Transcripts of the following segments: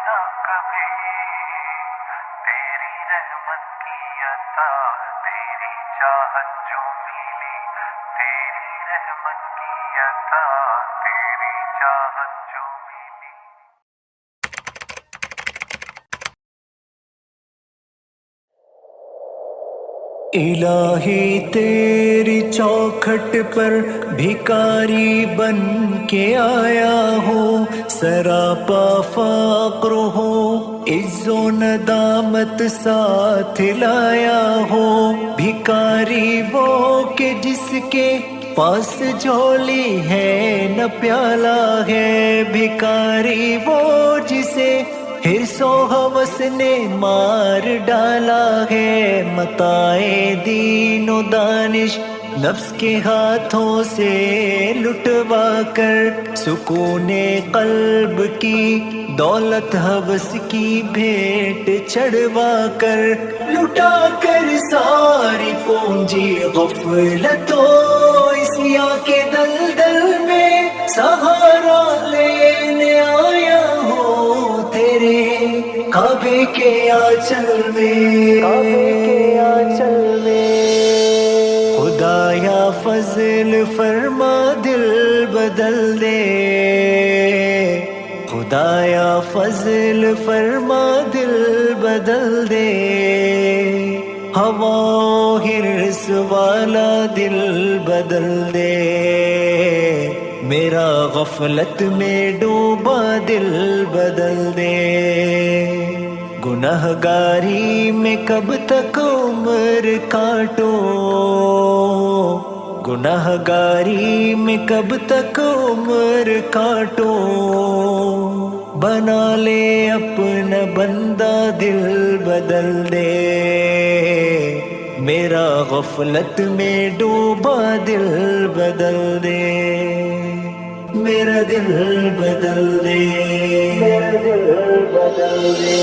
نہ کبھی تیری رحمت کی عطا، تیری چاہت جو ملی، تیری رحمت کی عطا، تیری چاہت جو ملی۔ الہی تیری چوکھٹ پر بھکاری بن کے آیا ہوں، سراپا فقر ہو عز و ندامت ساتھ لایا ہوں۔ بھکاری وہ کہ جس کے پاس جھولی ہے نہ پیالہ ہے، بھکاری وہ جسے حرص و ہوس نے مار ڈالا ہے۔ متاع دین و دانش نفس کے ہاتھوں سے لٹوا کر، سکون قلب کی دولت ہوس کی بھیٹ چڑھوا کر، لٹا کر ساری پونجی غفلت و عصیاں کے دلدل میں سہارا لینے آیا ہوں تیرے کعبے کے آنچل میں، خدایا فضل فرما دل بدل دے، خدایا فضل فرما دل بدل دے، ہوا و حرص والا دل بدل دے، میرا غفلت میں ڈوبا دل بدل دے۔ گنہگاری میں کب تک عمر کاٹو، گنہگاری میں کب تک عمر کاٹو، بنا لے اپنا بندہ دل بدل دے، میرا غفلت میں ڈوبا دل بدل دے، میرا دل بدل دے، میرا دل بدل دے۔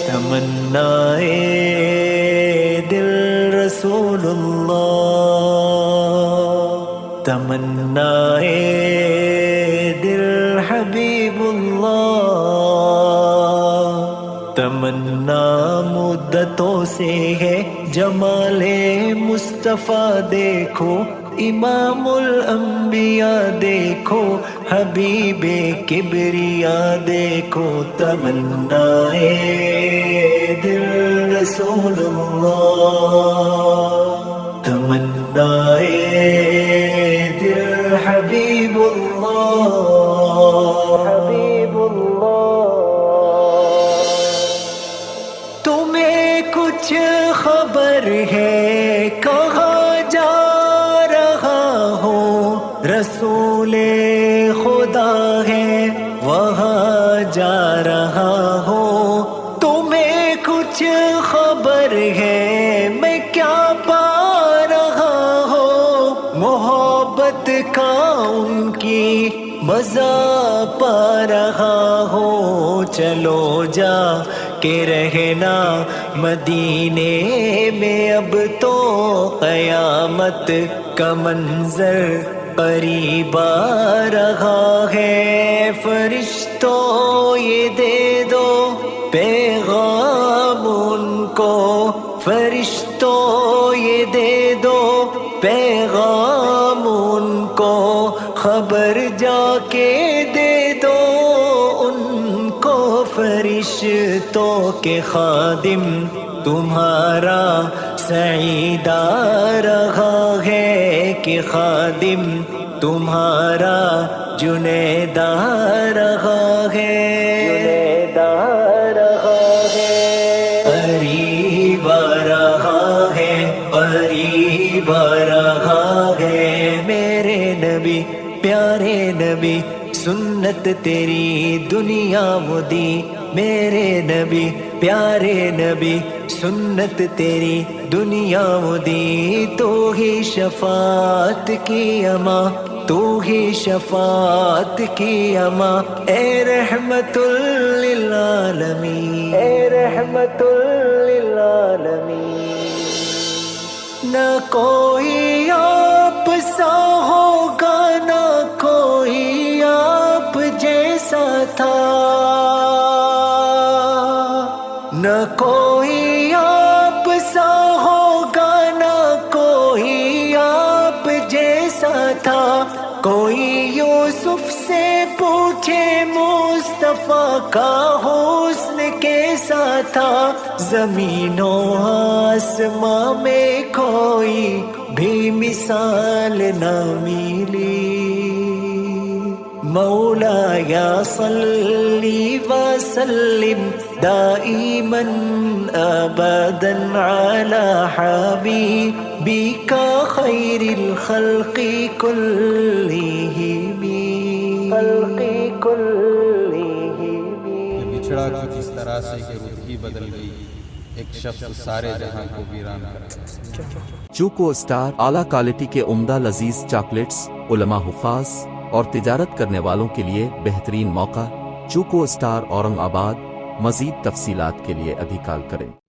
تمنائے دل رسول اللہ، تمنائے دل حبیب اللہ، تمنا مدتوں سے ہے جمال مصطفیٰ دیکھو، امام الانبیاء دیکھو، حبیب کبریا دیکھو، تمنائے دل رسول اللہ، تمنائے دل حبیب اللہ، حبیب اللہ۔ تمہیں کچھ خبر ہے کہاں جا رسول خدا ہے وہاں جا رہا ہوں، تمہیں کچھ خبر ہے میں کیا پا رہا ہوں، محبت کا ان کی مزہ پا رہا ہوں، چلو جا کہ رہنا مدینے میں اب تو قیامت کا منظر قریب آ رہا ہے، فرشتوں یہ دے دو پیغام ان کو، فرشتوں یہ دے دو پیغام ان کو، خبر جا کے دے دو ان کو، فرشتوں کے خادم تمہارا سعید آ رہا ہے، کہ خادم تمہارا جنید آ رہا ہے، جنید آ رہا ہے، قریب آ رہا ہے، قریب آ رہا ہے، میرے نبی پیارے نبی سنت تیری دنیا وہ دی، میرے نبی پیارے نبی سنت تیری دنیا وہ دی، تو ہی شفاعت کی اماں، تو ہی شفاعت کی اماں، اے رحمت للعالمین، اے رحمت للعالمین۔ نہ کوئی آپ سا ہوگا، نہ کوئی آپ جیسا تھا، یوسف سے پوچھے مصطفیٰ کا حسن کیسا تھا، زمین و آسماں میں کوئی بھی مثال نہ ملی۔ مولایا صلی وسلم دائما ابدا علی حبیبک خیر الخلق کلہم۔ یہ بچھڑا کچھ اس طرح سے کہ روح ہی بدل گئی، ایک شخص سارے جہاں کو ویران کر گیا۔ چوکو اسٹار اعلیٰ کوالٹی کے عمدہ لذیذ چاکلیٹس، علماء، حفاظ اور تجارت کرنے والوں کے لیے بہترین موقع۔ چوکو اسٹار اورنگ آباد۔ مزید تفصیلات کے لیے ابھی کال کریں۔